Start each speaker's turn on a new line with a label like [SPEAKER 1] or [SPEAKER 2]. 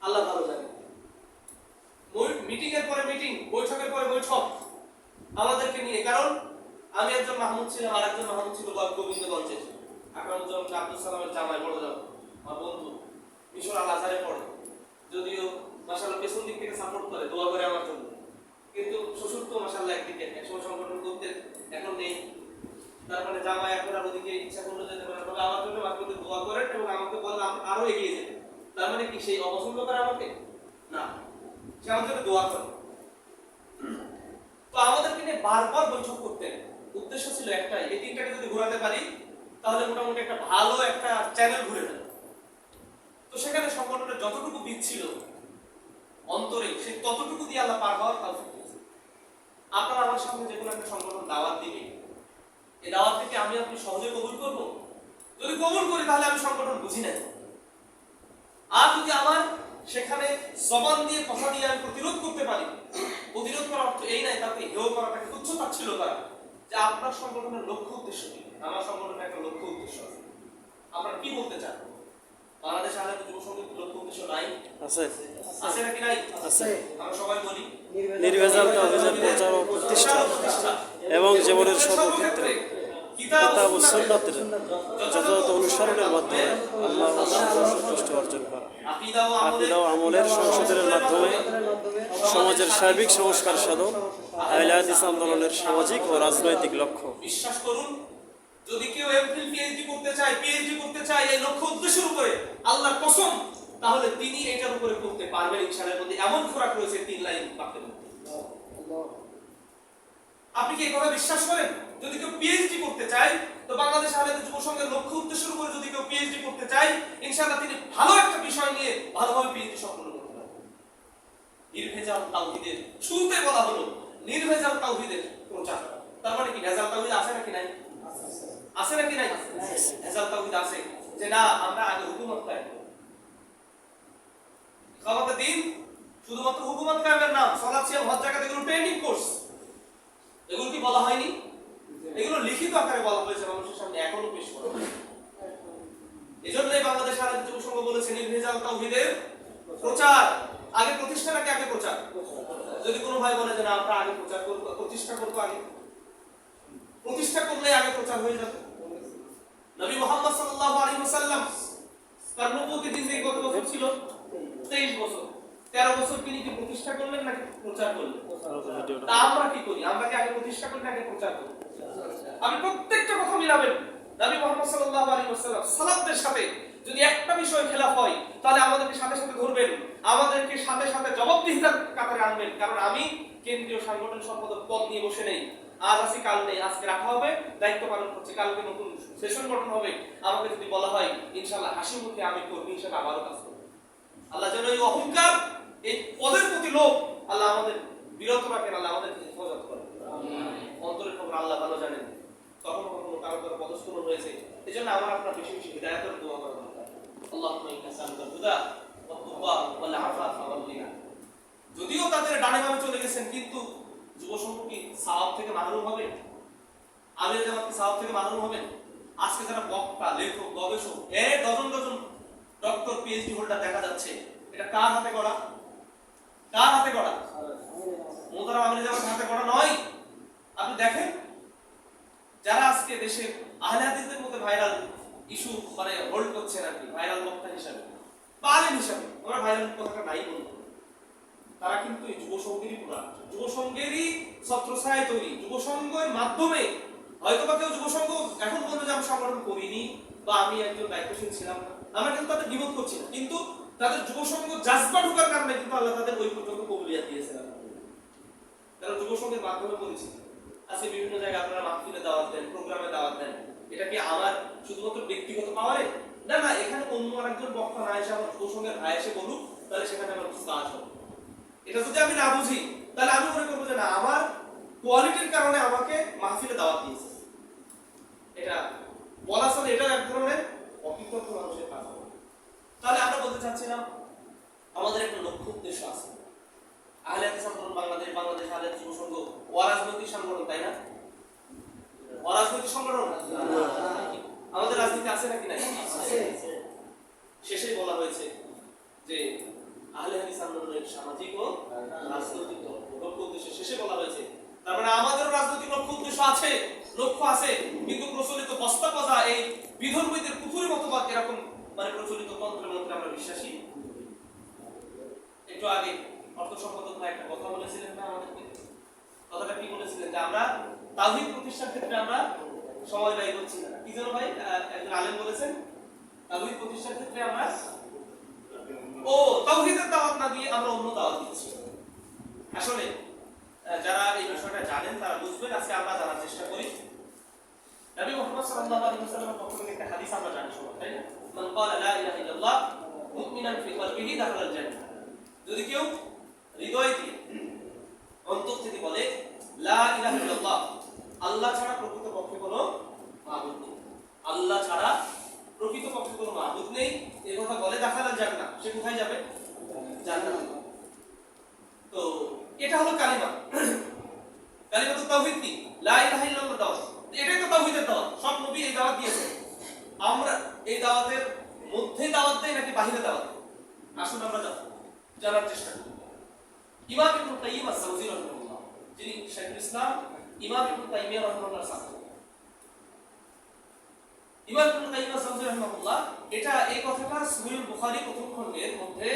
[SPEAKER 1] আল্লাহ ভালো জানে। মিটিং এর পরে মিটিং, বৈঠকের পরে বৈঠক আমাদেরকে নিয়ে। কারণ আমি একজন মাহমুদ ছিলাম, আর একজন মাহমুদ ছিল গোবিন্দগঞ্জের আকরামুজ্জামান আব্দুল সালামের জামাই, বড় জামাই, আমার বন্ধু, মিশর আল আজহারে পড়ে। যদিও মাশাআল্লাহ পেছন দিক থেকে সাপোর্ট করে, দোয়া করে আমার জন্য, কিন্তু শ্বশুর তো মাশাআল্লাহ একদিকে একসময় সংগঠন করতে, এখন নেই। তার মানে জামাই এখন আর ওদিকে ইচ্ছা করলে যেতে পারে, তবে আমার জন্য মাঝে মধ্যে দোয়া করেন এবং আমাকে বলেন আরো এগিয়ে যেতে। তার মানে কি সেই অপছন্দ করে আমাকে? না, সে আমার জন্য দোয়া করে। তো আমাদেরকে নিয়ে বারবার বৈঠক করতেন। উদ্দেশ্য ছিল একটাই, এই তিনটাকে যদি ঘোরাতে পারি তাহলে মোটামুটি একটা ভালো একটা চ্যানেল ঘুরে যাবে। তো সেখানে সংগঠনের যতটুকু বীজ ছিল অন্তরে, সে ততটুকু দিয়ে আল্লাহ পার হওয়ার তৌফিক দিয়েছে। আপনারা আমার সামনে যে কোনো একটা সংগঠন দাওয়াত দিবে, এই দাওয়াত থেকে আমি আপনি সহজে কবুল করব? যদি কবুল করি তাহলে আমি সংগঠন বুঝি না। আর যদি আমার সেখানে জবান দিয়ে কথা দিয়ে আমি প্রতিরোধ করতে পারি, প্রতিরোধ করার অর্থ এই নাই তাকে হেয় করাটাকে তুচ্ছ তাচ্ছিল্য করা, যে আপনার সংগঠনের লক্ষ্য উদ্দেশ্য কি? আমার সংগঠনের একটা লক্ষ্য উদ্দেশ্য আছে। আপনারা কি বলতে চান? বাংলাদেশ আহলে যুব সংঘের লক্ষ্য উদ্দেশ্য নাই? আছে। আছে নাকি নাই? আছে। আমরা সবাই বলি
[SPEAKER 2] নির্ভেজাল তাওহীদের প্রচার ও প্রতিষ্ঠা এবং জীবনের সর্বক্ষেত্রে কিতাব ও সুন্নাতের যথাযথ অনুসরণের মাধ্যমে আল্লাহ ও সন্তুষ্টি অর্জন করা, আকীদা ও আমলের সংশোধনের মাধ্যমে সমাজের সার্বিক সংস্কার সাধন আহলে হাদিস আন্দোলনের সামাজিক ও রাজনৈতিক লক্ষ্য।
[SPEAKER 1] বিশ্বাস করুন, যদি কেউ এমফিল পিএইচডি করতে চায়, পিএইচডি করতে চায় এই লক্ষ্য উদ্দেশ্যের উপরে, আল্লাহর কসম, তাহলে তিনি এটার উপরে করতে পারবেন ইনশাআল্লাহ। মধ্যে এমন খোরাক রয়েছে 3 লাইন বাক্যের মধ্যে। আপনি কি এই কথা বিশ্বাস করেন? যদি কেউ পিএইচডি করতে চায়, তো বাংলাদেশ আহলে যুব সংঘের লক্ষ্য উদ্দেশ্যের উপরে যদি কেউ পিএইচডি করতে চায়, ইনশাআল্লাহ তিনি ভালো একটা বিষয় নিয়ে ভালোভাবে পিএইচডি সম্পন্ন করতে পারবেন। নির্ভেজাল তাওহীদের শুরুতে বলা হলো নির্ভেজাল তাওহীদের প্রচার। তার মানে কি ভেজাল তাওহীদ আছে নাকি নাই? আছে নাকি নাই? ভেজাল তাওহীদ আছে, যে না আমরা আগে হুকুমত কায়েম করব। ইকামতে দ্বীন শুধুমাত্র হুকুমত কায়েমের নাম, সালাত, সিয়াম, হজ, যাকাত এগুলো ট্রেনিং কোর্স। এগুলো কি বলা হয়নি? এগুলো লিখিত আকারে বলা হয়েছে, মানুষের সামনে এখনো পেশ করা হয়। এজন্যই বাংলাদেশ আহলে যুব সংঘ বলেছে নির্ভেজাল তাওহীদের প্রচার। আগে প্রতিষ্ঠা নাকি আগে প্রচার? যদি কোনো ভাই বলে যে না আমরা আগে প্রচার করব, প্রতিষ্ঠা করব, আগে প্রতিষ্ঠা করলে আগে প্রচার হয়ে যাবে। নবী মুহাম্মদ সাল্লাল্লাহু আলাইহি ওয়াসাল্লাম তার নবুয়তের দিন থেকে কত বছর ছিল? 23 বছর। 13 বছর তিনি কি প্রতিষ্ঠা করলেন নাকি প্রচার করলেন? তা আমরা কি করি? আমরা কি আগে প্রতিষ্ঠা করি নাকি প্রচার করি? আপনি প্রত্যেকটা কথা মিলাবেন। নবী মুহাম্মদ সাল্লাল্লাহু আলাইহি ওয়াসাল্লাম সালাতের সাথে যদি একটা বিষয় খেলাফ হয়, তাহলে আমাদেরকে সাথে সাথে ধরবেন, আমাদেরকে সাথে সাথে জবাবদিহিতার কাতারে আনবেন। কারণ আমি কেন্দ্রীয় সাংগঠনিক সম্পাদক পদ নিয়ে বসে নেই। আজ আছি কাল নেই, আজকে রাখা হবে, দায়িত্ব পালন করছে, কালকে নতুন সেশন গঠন হবে। আমাকে যদি বলা হয় ইনশাআল্লাহ হাসি মুখে আমি কর্মী হিসেবে আবারও কাজ করব। আল্লাহ যেন এই অহংকার, এই পদের প্রতি লোভ আল্লাহ আমাদের বিরত রাখেন, আল্লাহ আমাদেরকে হেফাজত করেন। অন্তরের খবর আল্লাহ ভালো জানেন, কখনো কখনো কারো কারো পদস্খলন হয়েছে। এজন্য আমার আপনার বেশি বেশি হিদায়াতের দোয়া করা দরকার। আল্লাহুম্মা ইন্না নাসআলুকাল হুদা ওয়াত তাকওয়া ওয়াল আফাফা ওয়াল গিনা। যদিও তাদের ডানে বামে চলে গেছেন, কিন্তু যুব সংঘ কি সওয়াব থেকে মাহরুম হবে? আমির জামাত কি সওয়াব থেকে মাহরুম হবেন? আজকে যারা বক্তা, লেখক, গবেষক, dozen dozen doctor, PhD holder দেখা যাচ্ছে, এটা কার হাতে গড়া? কার হাতে গড়া? মোহতারাম আমির জামাতের হাতে গড়া নয়। আপনি দেখেন যারা আজকে দেশের আহলে হাদিসদের মধ্যে ভাইরাল ইস্যু মানে হোল্ড করছেন আর কি, ভাইরাল বক্তা হিসাবে বা আলেম হিসাবে, আমরা ভাইরাল কথাটা নাই বলবো, তারা কিন্তু এই যুব সংঘেরই পুরা, যুব সংঘেরই ছত্রছায়ায় তৈরি। যুব সংঘের মাধ্যমে হয়তো বা কেউ যুব সংঘ এখন বলবে যে আমি সংগঠন করিনি বা আমি একজন দায়িত্বশীল ছিলাম না, আমরা কিন্তু তাদের বিরোধ করছি না, কিন্তু তাদের যুব সংঘ জাজবা ঢোকার কারণে কিন্তু আল্লাহ তাদের ওই পর্যন্ত কবুলিয়াত দিয়েছেন। তারা যুব সংঘের মাধ্যমে পরিচিত। আজকে বিভিন্ন জায়গায় আপনারা মাহফিলে দাওয়াত দেন, প্রোগ্রামে দাওয়াত দেন, এটা কি আমার শুধুমাত্র ব্যক্তিগত পাওয়ারে? না না, এখানে অন্য আরেকজন বক্তা না এসে আমার যুব সংঘের ভাই এসে বলুক, তাহলে সেখানে আমার কিছু কাজ হবে। এটা যদি আমি না বুঝি, তাহলে আমি মনে করবো যে না আমার কোয়ালিটির কারণে আমাকে মাহফিলে দাওয়াত দিয়েছে। এটা বলা চলে, এটা এক ধরনের অকৃতজ্ঞ মানুষের কাজ হবে। তাহলে আমরা বলতে চাচ্ছিলাম আমাদের একটা লক্ষ্য উদ্দেশ্য আছে। আহলে হাদিস আন্দোলন বাংলাদেশ, বাংলাদেশ আহলে হাদিস যুব সংঘ অরাজনৈতিক সংগঠন, তাই না? অরাজনৈতিক সংগঠন আমাদের রাজনীতি আছে নাকি নাই? শেষেই বলা হয়েছে যে আহলে হাদিস আন্দোলনের সামাজিক ও রাজনৈতিক লক্ষ্য উদ্দেশ্য শেষে বলা হয়েছে। তার মানে আমাদেরও রাজনৈতিক লক্ষ্য উদ্দেশ্য আছে, লক্ষ্য আছে, কিন্তু প্রচলিত বস্তা কথা এই বিধর্মীদের পুকুরি মতবাদ এরকম মানে প্রচলিত তন্ত্রের মধ্যে আমরা বিশ্বাসী। একটু আগে অর্থ সম্পাদক ভাই একটা কথা বলেছিলেন না আমাদেরকে, কথাটা কি বলেছিলেন যে আমরা তাওহীদ প্রতিষ্ঠার ক্ষেত্রে আমরা সময় ব্যয় করছি না। কি যেন ভাই একজন আলেম বলেছেন, তাওহীদ প্রতিষ্ঠার ক্ষেত্রে আমরা তাওহীদের দাওয়াত না দিয়ে আমরা অন্য দাওয়াত দিচ্ছি। আসলে যারা এই বিষয়টা জানেন তারা বুঝবেন, আজকে আমরা জানার চেষ্টা করি। নবী মুহাম্মদ সাল্লাল্লাহু আলাইহি ওয়াসাল্লামের পক্ষ থেকে একটা হাদিস আমরা জানি সবাই, তাই না? মান ক্বালা লা ইলাহা ইল্লাল্লাহ মুমিনান ফি কলবিহি দাখালাল জান্নাহ। যদি কেউ হৃদয় দিয়ে অন্তর থেকে বলে লা ইলাহা ইল্লাল্লাহ, আল্লাহ ছাড়া প্রকৃতপক্ষে কোনো মাবুদ নেই, আল্লাহ ছাড়া প্রকৃতপক্ষে কোনো মাবুদ নেই, এই কথা বলে দাখালাল জান্নাহ, সে কোথায় যাবে? জান্নাতে। তো এটা হলো কালিমা, কালিমাতুত তাওহীদ কি? লা ইলাহা ইল্লাল্লাহ দাওয়াত। এটাই তো তাওহীদের দাওয়াত, সব নবী এই দাওয়াত দিয়েছে। আমরা এই দাওয়াতের মধ্যে দাওয়াত দেই নাকি বাহিরে দাওয়াত দেই? আসুন আমরা জানার চেষ্টা করি। ইমাম ইবনে কাইয়্যিম আস-সাউজি রাহিমাহুল্লাহ, যিনি শাইখুল ইসলাম ইমাম ইবনে তাইমিয়া রাহিমাহুল্লাহর ছাত্র, ইমাম ইবনে কাইয়্যিম আস-সাউজি রাহিমাহুল্লাহ এটা এই কথাটা সহিহ বুখারী প্রথম খণ্ডের মধ্যে